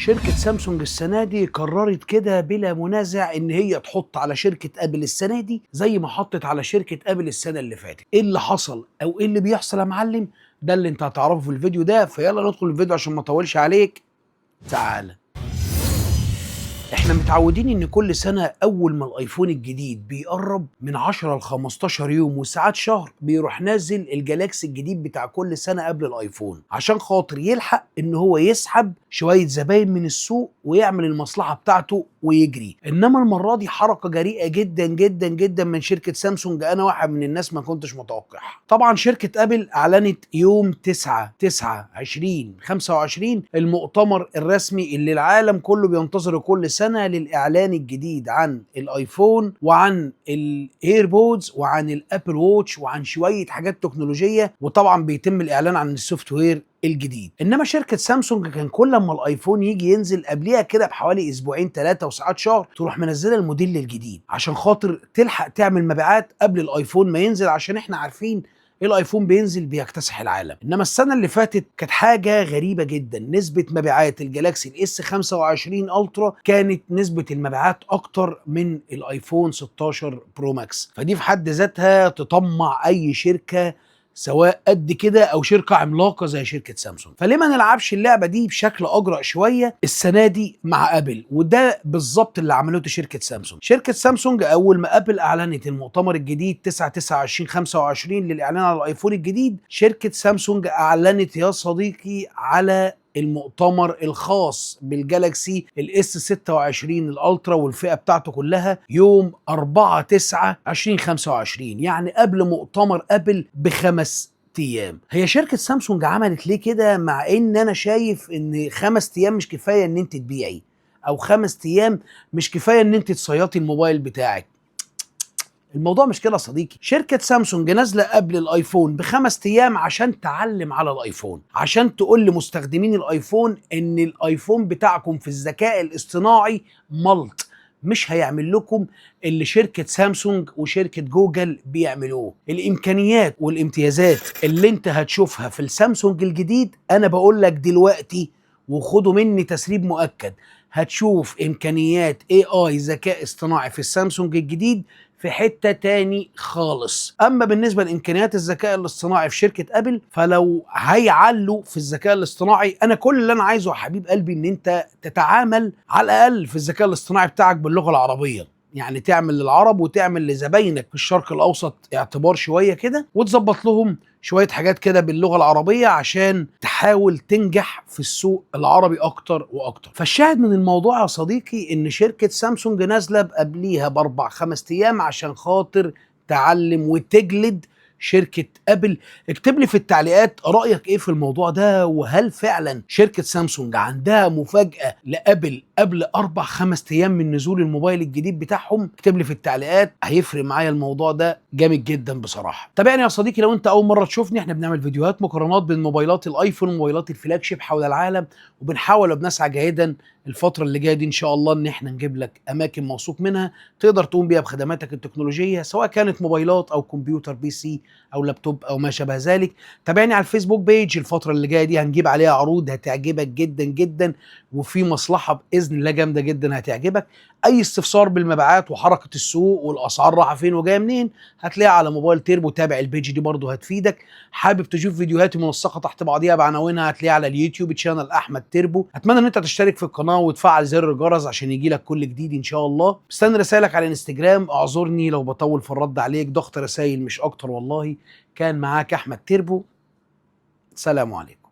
شركة سامسونج السنة دي قررت كده بلا منازع ان هي تحط على شركة ابل السنة دي زي ما حطت على شركة ابل السنة اللي فاتت. ايه اللي حصل او ايه اللي بيحصل يا معلم؟ ده اللي انت هتعرفه في الفيديو ده، فيلا ندخل الفيديو عشان ما اطولش عليك. تعالى. احنا متعودين ان كل سنة اول ما الايفون الجديد بيقرب من 10 ل 15 يوم وساعات شهر بيروح نازل الجالاكسي الجديد بتاع كل سنة قبل الايفون، عشان خاطر يلحق ان هو يسحب شوية زباين من السوق ويعمل المصلحة بتاعته ويجري. انما المرة دي حركة جريئة جدا جدا جدا من شركة سامسونج، انا واحد من الناس ما كنتش متوقعها. طبعا شركة ابل اعلنت يوم 9/9/2025 المؤتمر الرسمي اللي العالم كله بينتظره كل سنة للإعلان الجديد عن الآيفون وعن الإيربودز وعن الأبل ووتش وعن شوية حاجات تكنولوجية، وطبعا بيتم الإعلان عن السوفت وير الجديد. انما شركه سامسونج كان كل ما الايفون يجي ينزل قبليها كده بحوالي اسبوعين ثلاثه وساعات شهر تروح منزله الموديل الجديد عشان خاطر تلحق تعمل مبيعات قبل الايفون ما ينزل، عشان احنا عارفين الايفون بينزل بيكتسح العالم. انما السنه اللي فاتت كانت حاجه غريبه جدا، نسبه مبيعات الجالاكسي الاس 25 الترا كانت نسبه المبيعات اكتر من الايفون 16 برو ماكس، فدي في حد ذاتها تطمع اي شركه سواء قد كده او شركه عملاقه زي شركه سامسونج. فليه ما نلعبش اللعبه دي بشكل اجرأ شويه السنه دي مع ابل؟ وده بالظبط اللي عملته شركه سامسونج. شركه سامسونج اول ما ابل اعلنت المؤتمر الجديد 9/9/2025 للاعلان على الايفون الجديد، شركه سامسونج اعلنت يا صديقي على المؤتمر الخاص بالجالاكسي الاس 26 الالترا والفئه بتاعته كلها يوم 4/9/2025، يعني قبل مؤتمر ابل ب5 ايام. هي شركه سامسونج عملت ليه كده، مع ان انا شايف ان 5 ايام مش كفايه ان انت تبيعي، او 5 ايام مش كفايه ان انت تصيطي الموبايل بتاعك؟ الموضوع مش كده يا صديقي. شركة سامسونج نازلة قبل الايفون ب5 ايام عشان تعلم على الايفون، عشان تقول لمستخدمين الايفون ان الايفون بتاعكم في الذكاء الاصطناعي ملط، مش هيعمل لكم اللي شركة سامسونج وشركة جوجل بيعملوه. الامكانيات والامتيازات اللي انت هتشوفها في السامسونج الجديد انا بقول لك دلوقتي، وخدوا مني تسريب مؤكد، هتشوف امكانيات AI ذكاء اصطناعي في السامسونج الجديد في حتة تاني خالص. اما بالنسبة لامكانيات الذكاء الاصطناعي في شركة ابل، فلو هيعلوا في الذكاء الاصطناعي، انا كل اللي انا عايزه يا حبيب قلبي ان انت تتعامل على الاقل في الذكاء الاصطناعي بتاعك باللغة العربية، يعني تعمل للعرب وتعمل لزباينك في الشرق الاوسط اعتبار شوية كده، وتظبط لهم شوية حاجات كده باللغة العربية عشان تحاول تنجح في السوق العربي أكتر وأكتر. فالشاهد من الموضوع يا صديقي إن شركة سامسونج نازلة قبليها ب4-5 أيام عشان خاطر تعلم وتجلد شركة أبل. اكتب لي في التعليقات رأيك إيه في الموضوع ده، وهل فعلا شركة سامسونج عندها مفاجأة لأبل قبل 4-5 أيام من نزول الموبايل الجديد بتاعهم؟ اكتب لي في التعليقات، هيفرق معايا الموضوع ده جامد جدا بصراحة. تابعني يا صديقي لو أنت أول مرة تشوفني، احنا بنعمل فيديوهات مقارنات بين موبايلات الآيفون وموبايلات الفلاج شيب حول العالم، وبنحاول وبنسعى جاهدا الفترة اللي جاية دي إن شاء الله إن احنا نجيب لك أماكن موثوق منها تقدر تقوم بيها بخدماتك التكنولوجية، سواء كانت موبايلات أو كمبيوتر بي سي أو لابتوب أو ما شابه ذلك. تابعني على الفيسبوك بيج، الفترة اللي جاية دي هنجيب عليها عروض هتعجبك جدا جدا، وفي مصلحة بإذن الله جامدة جدا هتعجبك. أي استفسار بالمبيعات وحركة السوق والأسعار رايحة فين وجاية منين هتلاقيها على موبايل تيربو. تابع البيج دي برضه هتفيدك. حابب تشوف فيديوهاتي منسقة تحت بعضيها بعناوينها هتلاقيها على اليوتيوب تشانل أحمد تيربو. أتمنى إن أنت تشترك في القناة وتفعل زر الجرس عشان يجيلك كل جديد إن شاء الله. مستني رسائلك على الانستجرام، اعذرني لو بطول في الرد عليك، ضغط رسائل مش أكتر والله. كان معاك أحمد تيربو، سلام عليكم.